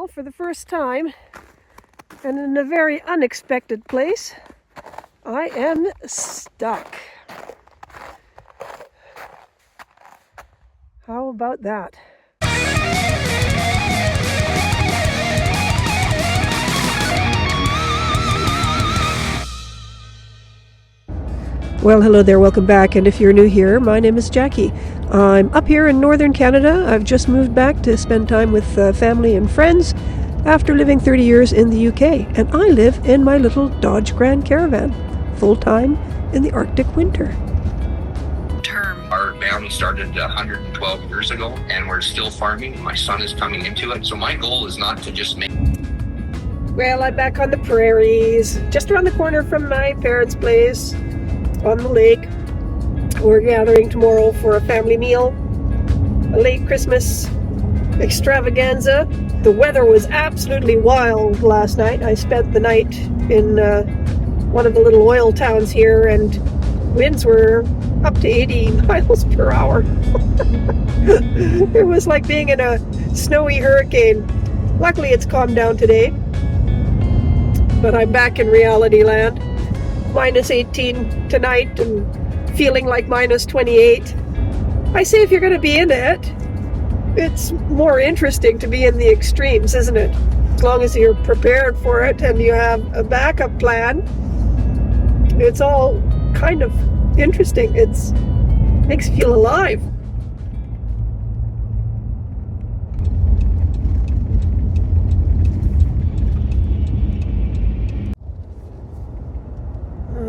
Well, for the first time, and in a very unexpected place, I am stuck. How about that? Well, hello there, welcome back, and if you're new here, my name is Jackie. I'm up here in northern Canada. I've just moved back to spend time with family and friends after living 30 years in the UK, and I live in my little Dodge Grand Caravan, full-time in the Arctic winter. Our family started 112 years ago, and we're still farming. My son is coming into it, so my goal is not to just make... Well, I'm back on the prairies, just around the corner from my parents' place, on the lake. We're gathering tomorrow for a family meal, a late Christmas extravaganza. The weather was absolutely wild last night. I spent the night in one of the little oil towns here, and winds were up to 80 miles per hour. It was like being in a snowy hurricane. Luckily it's calmed down today, but I'm back in reality land. Minus 18 tonight and feeling like minus 28. I say if you're going to be in it, it's more interesting to be in the extremes, isn't it? As long as you're prepared for it and you have a backup plan, it's all kind of interesting. It's makes you feel alive.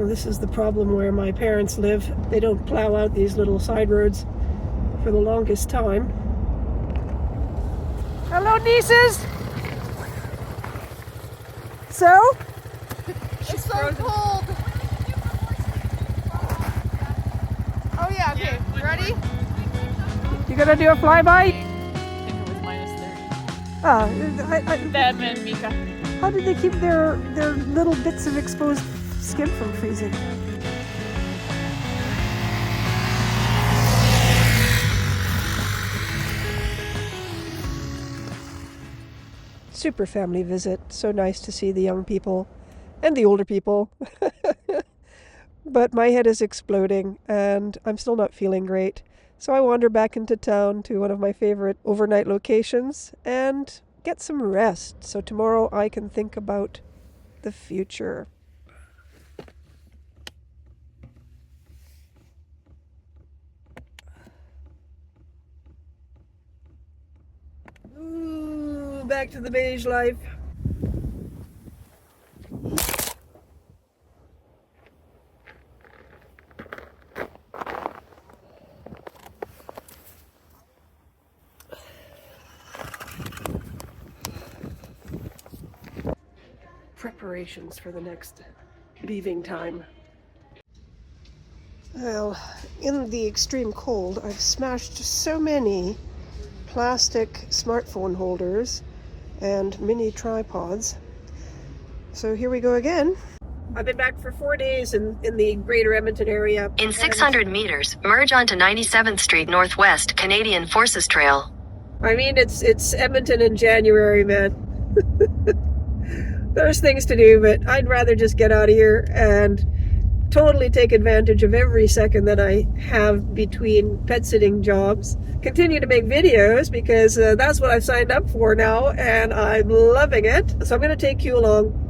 This is the problem where my parents live. They don't plow out these little side roads for the longest time. Hello, nieces! So? It's so cold! Oh yeah, okay. You ready? You gonna do a flyby? I think it was minus 30. Them and Mika. How did they keep their little bits of exposed skin from freezing? Super family visit. So nice to see the young people and the older people. But my head is exploding and I'm still not feeling great. So I wander back into town to one of my favorite overnight locations and get some rest. So tomorrow I can think about the future. Ooh, back to the beige life. Preparations for the next leaving time. Well, in the extreme cold, I've smashed so many plastic smartphone holders and mini tripods. So here we go again. I've been back for 4 days in the greater Edmonton area. In 600 meters, merge onto 97th Street Northwest, Canadian Forces Trail. I mean, it's Edmonton in January, man. There's things to do, but I'd rather just get out of here and totally take advantage of every second that I have between pet sitting jobs. Continue to make videos because that's what I've signed up for now and I'm loving it. So I'm going to take you along.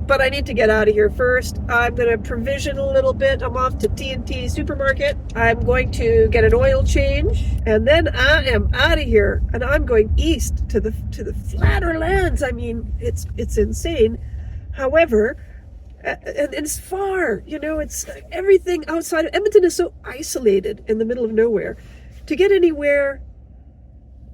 But I need to get out of here first. I'm going to provision a little bit. I'm off to T&T Supermarket. I'm going to get an oil change. And then I am out of here. And I'm going east to the flatter lands. I mean, it's insane. However, and it's far. You know, it's everything outside of Edmonton is so isolated in the middle of nowhere. To get anywhere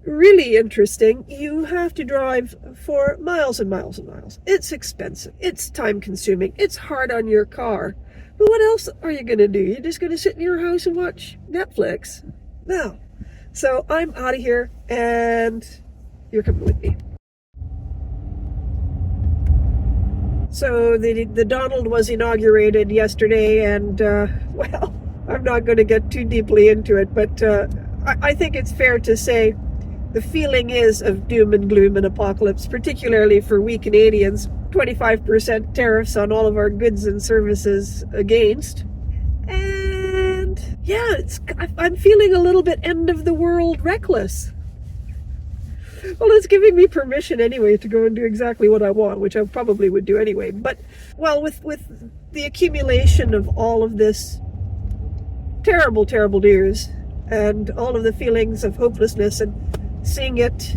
really interesting, you have to drive for miles and miles and miles. It's expensive. It's time consuming. It's hard on your car. But what else are you going to do? You're just going to sit in your house and watch Netflix? No. So I'm out of here and you're coming with me. So the Donald was inaugurated yesterday and well, I'm not going to get too deeply into it, but I think it's fair to say the feeling is of doom and gloom and apocalypse, particularly for we Canadians. 25% tariffs on all of our goods and services against. And yeah, I'm feeling a little bit end of the world reckless. Well, it's giving me permission anyway to go and do exactly what I want, which I probably would do anyway. But, well, with the accumulation of all of this terrible, terrible news and all of the feelings of hopelessness and seeing it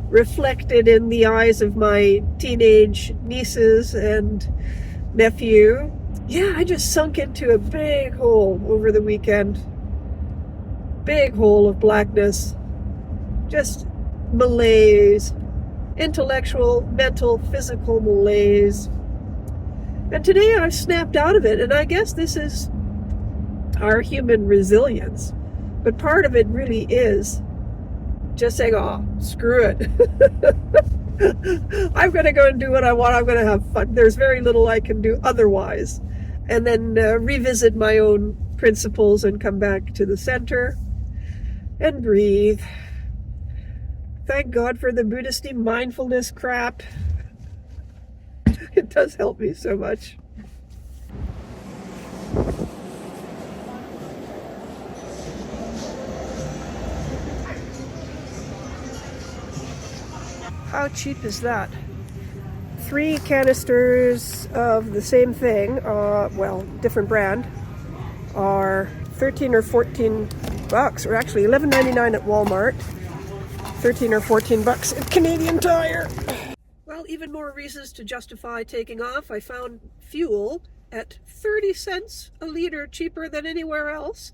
reflected in the eyes of my teenage nieces and nephew, yeah, I just sunk into a big hole over the weekend. Big hole of blackness. Just malaise. Intellectual, mental, physical malaise. And today I snapped out of it, and I guess this is our human resilience. But part of it really is just saying, oh, screw it. I'm going to go and do what I want. I'm going to have fun. There's very little I can do otherwise. And then revisit my own principles and come back to the center and breathe. Thank God for the Buddhist mindfulness crap. It does help me so much. How cheap is that? 3 canisters of the same thing, well, different brand, are 13 or 14 bucks, or actually $11.99 at Walmart, 13 or 14 bucks at Canadian Tire. Well, even more reasons to justify taking off. I found fuel at 30 cents a liter cheaper than anywhere else.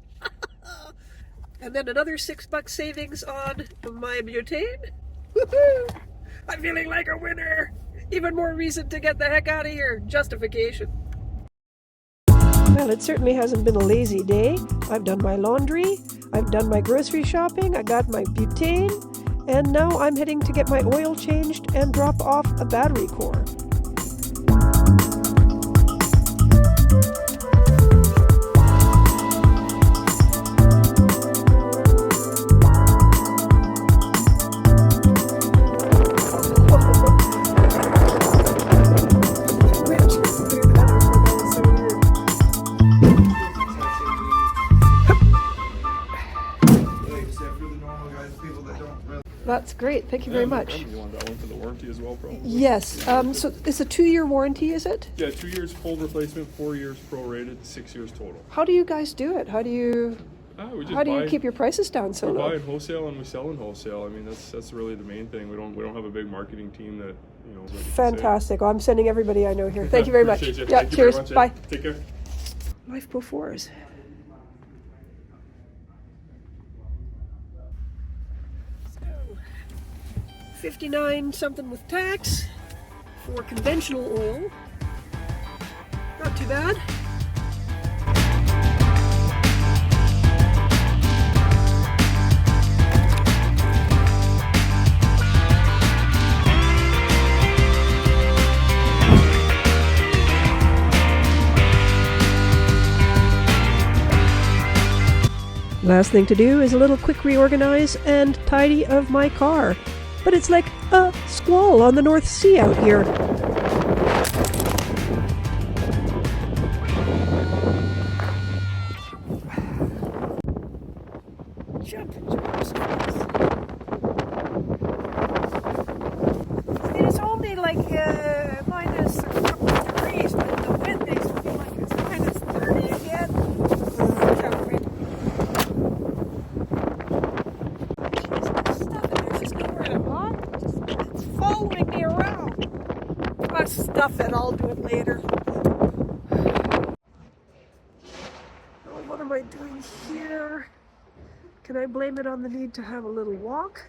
And then another $6 savings on my butane. Woohoo! I'm feeling like a winner. Even more reason to get the heck out of here. Justification. Well, it certainly hasn't been a lazy day. I've done my laundry. I've done my grocery shopping. I got my butane. And now I'm heading to get my oil changed and drop off a battery core. That's great. Thank you very much. You want that one for the warranty as well, probably? Yes. So it's a 2-year warranty, is it? Yeah, 2 years full replacement, 4 years prorated, 6 years total. How do you guys do it? How do you keep your prices down so low? We buy in wholesale and we sell in wholesale. I mean, that's really the main thing. We don't have a big marketing team that, you know. Fantastic. Well, I'm sending everybody I know here. Thank you very much. You. Yeah, Thank you cheers. very much, Bye. Take care. Life before us. So, 59 something with tax for conventional oil. Not too bad. Last thing to do is a little quick reorganize and tidy of my car. But it's like a squall on the North Sea out here. It's only like minus a couple of degrees, but the wind makes me feel like it's minus 30 again. Following me around. Let's stuff it, I'll do it later. Oh, what am I doing here? Can I blame it on the need to have a little walk?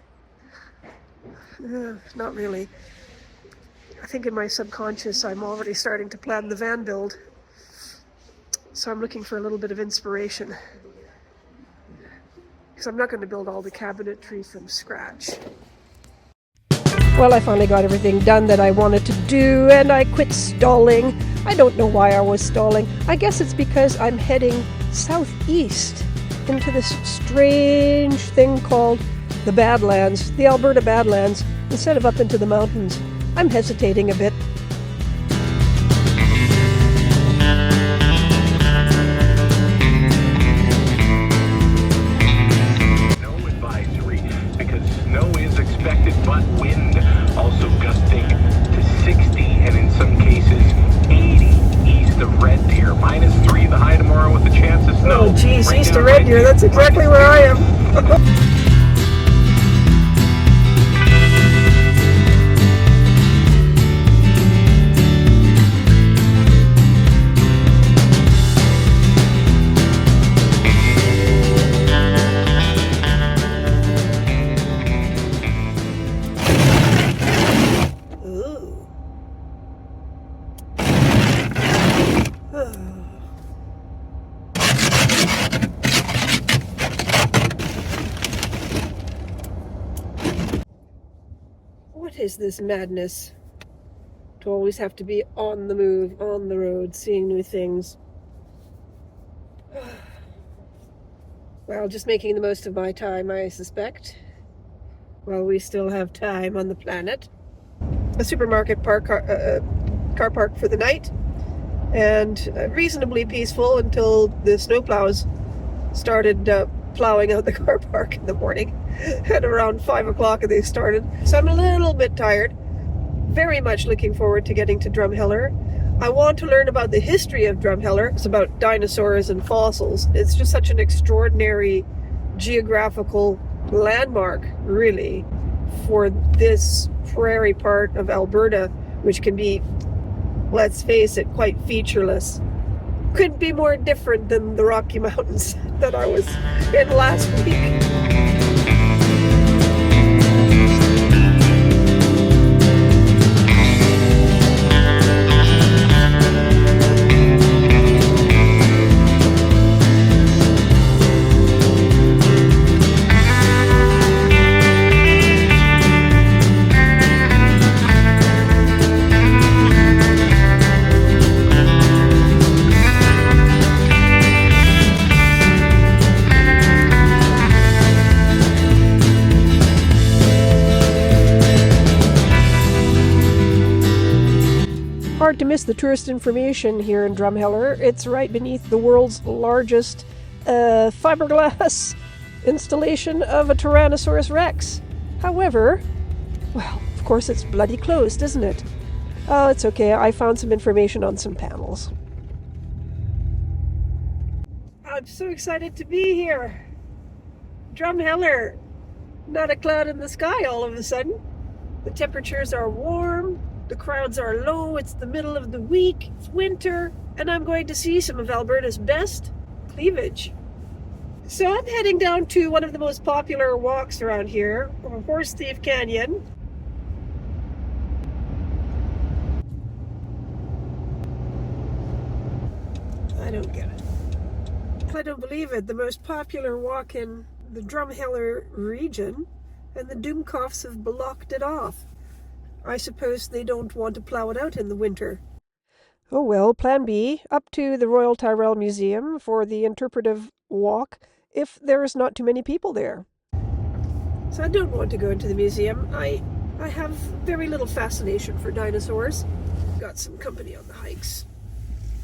Not really. I think in my subconscious I'm already starting to plan the van build. So I'm looking for a little bit of inspiration. Because I'm not going to build all the cabinetry from scratch. Well, I finally got everything done that I wanted to do, and I quit stalling. I don't know why I was stalling. I guess it's because I'm heading southeast into this strange thing called the Badlands, the Alberta Badlands, instead of up into the mountains. I'm hesitating a bit. Snow advisory because snow is expected, but wind also gusting to 60 and in some cases 80 east of Red Deer. -3 the high tomorrow with a chance of snow. Oh geez, Right east down of Red Deer, that's exactly where I am. What is this madness? To always have to be on the move, on the road, seeing new things. Well, just making the most of my time, I suspect. While we still have time on the planet. A supermarket car park for the night. And reasonably peaceful until the snowplows started plowing out the car park in the morning. At around 5 o'clock they started. So I'm a little bit tired. Very much looking forward to getting to Drumheller. I want to learn about the history of Drumheller. It's about dinosaurs and fossils. It's just such an extraordinary geographical landmark, really, for this prairie part of Alberta, which can be, let's face it, quite featureless. Couldn't be more different than the Rocky Mountains that I was in last week. Hard to miss the tourist information here in Drumheller. It's right beneath the world's largest fiberglass installation of a Tyrannosaurus Rex. However, well, of course it's bloody closed, isn't it? Oh, it's okay. I found some information on some panels. I'm so excited to be here. Drumheller. Not a cloud in the sky all of a sudden. The temperatures are warm. The crowds are low, it's the middle of the week, it's winter, and I'm going to see some of Alberta's best cleavage. So I'm heading down to one of the most popular walks around here, Horse Thief Canyon. I don't get it. I don't believe it. The most popular walk in the Drumheller region, and the Doomcoffs have blocked it off. I suppose they don't want to plow it out in the winter. Oh well, plan B, up to the Royal Tyrrell Museum for the interpretive walk, if there's not too many people there. So I don't want to go into the museum. I have very little fascination for dinosaurs. Got some company on the hikes.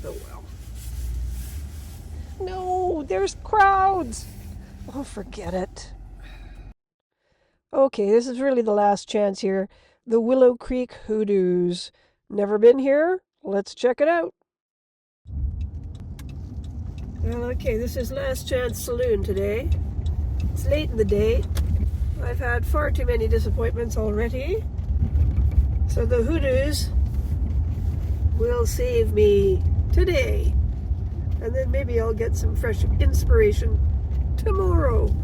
Oh well. No, there's crowds! Oh, forget it. Okay, this is really the last chance here. The Willow Creek Hoodoos. Never been here? Let's check it out. Well, okay, this is Last Chance Saloon today. It's late in the day. I've had far too many disappointments already. So the Hoodoos will save me today. And then maybe I'll get some fresh inspiration tomorrow.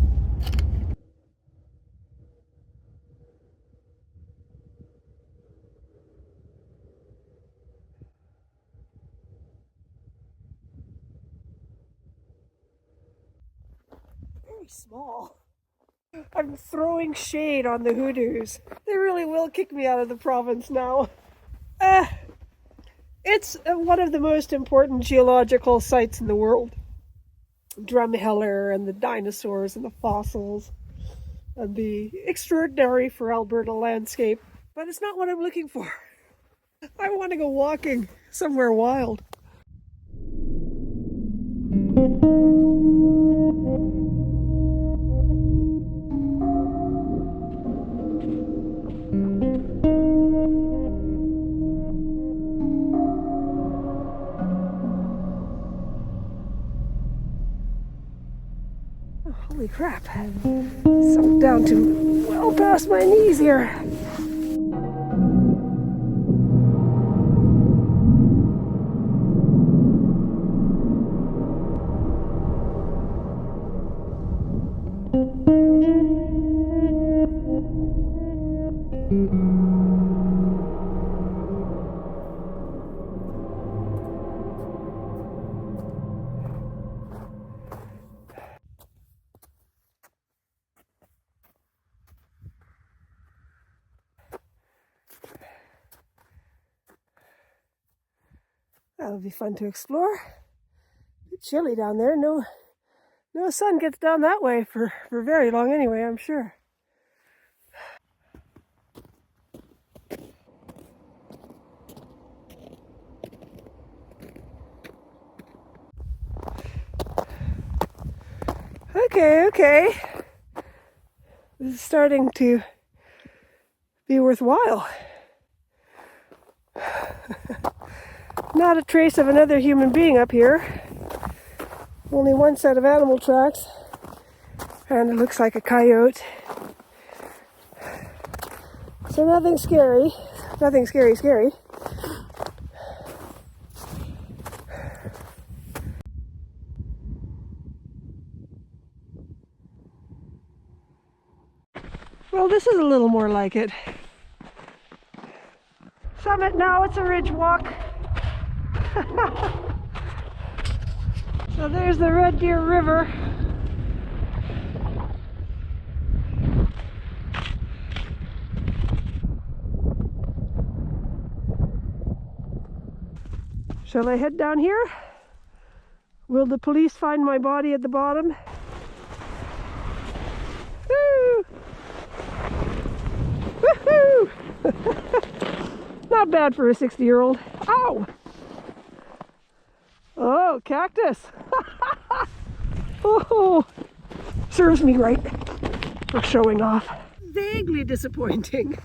Small. I'm throwing shade on the Hoodoos. They really will kick me out of the province now. It's one of the most important geological sites in the world. Drumheller and the dinosaurs and the fossils. and the extraordinary for Alberta landscape, but it's not what I'm looking for. I want to go walking somewhere wild. Oh, holy crap. Sunk down to well past my knees here. That'll be fun to explore. A bit chilly down there. No sun gets down that way for very long anyway, I'm sure. Okay. This is starting to be worthwhile. Not a trace of another human being up here. Only one set of animal tracks. And it looks like a coyote. So nothing scary. Nothing scary. Well, this is a little more like it. Summit now, it's a ridge walk. So there's the Red Deer River. Shall I head down here? Will the police find my body at the bottom? Woo! Woohoo! Not bad for a 60-year-old. Ow! Oh, cactus! Oh, serves me right for showing off. Vaguely disappointing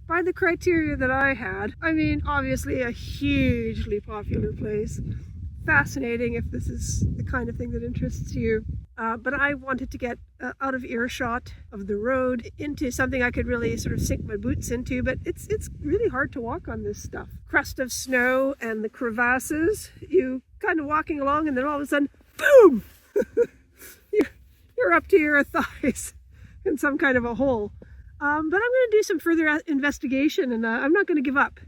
by the criteria that I had. I mean, obviously a hugely popular place. Fascinating if this is the kind of thing that interests you. But I wanted to get out of earshot of the road into something I could really sort of sink my boots into, but it's really hard to walk on this stuff. Crust of snow and the crevasses, you kind of walking along and then all of a sudden, boom! you're up to your thighs in some kind of a hole. But I'm going to do some further investigation and I'm not going to give up.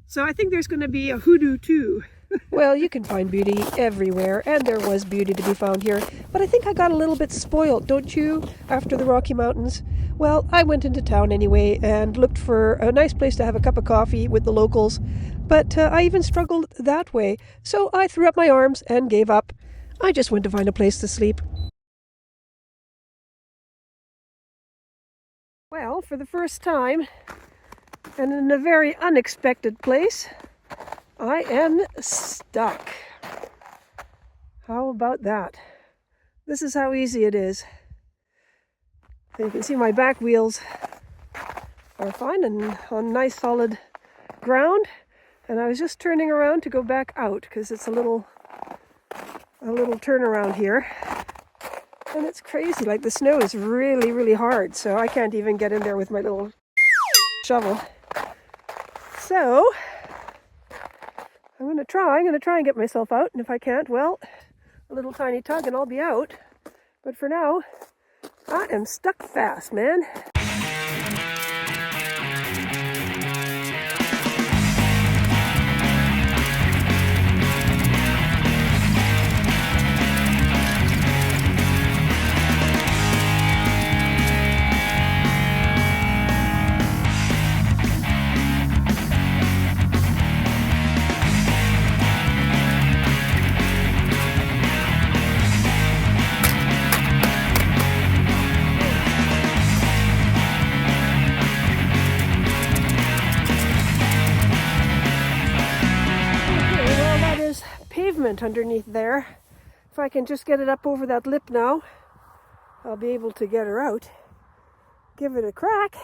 So I think there's going to be a hoodoo too. Well, you can find beauty everywhere, and there was beauty to be found here. But I think I got a little bit spoiled, don't you, after the Rocky Mountains? Well, I went into town anyway and looked for a nice place to have a cup of coffee with the locals. But I even struggled that way, so I threw up my arms and gave up. I just went to find a place to sleep. Well, for the first time, and in a very unexpected place, I am stuck. How about that? This is how easy it is. So you can see my back wheels are fine and on nice solid ground. And I was just turning around to go back out because it's a little turnaround here. And it's crazy, like the snow is really, really hard. So I can't even get in there with my little shovel. So I'm going to try and get myself out, and if I can't, well, a little tiny tug and I'll be out. But for now, I am stuck fast, man. pavement underneath there. If I can just get it up over that lip now, I'll be able to get her out. Give it a crack.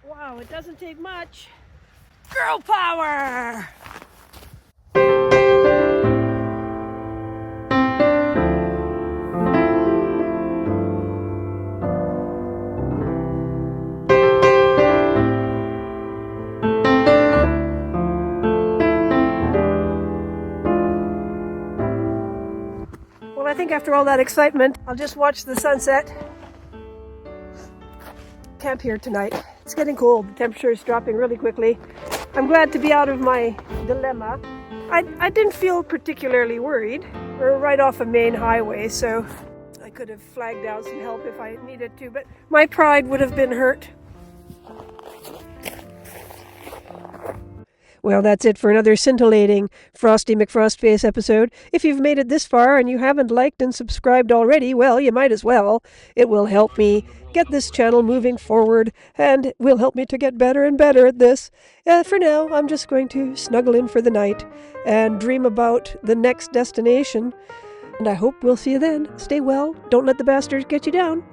Wow, it doesn't take much. Girl power! Well, I think after all that excitement, I'll just watch the sunset. Camp here tonight. It's getting cold. The temperature is dropping really quickly. I'm glad to be out of my dilemma. I didn't feel particularly worried. We're right off a main highway, so I could have flagged down some help if I needed to, but my pride would have been hurt. Well, that's it for another scintillating Frosty McFrostface episode. If you've made it this far and you haven't liked and subscribed already, well, you might as well. It will help me get this channel moving forward, and will help me to get better and better at this. For now, I'm just going to snuggle in for the night and dream about the next destination. And I hope we'll see you then. Stay well. Don't let the bastards get you down.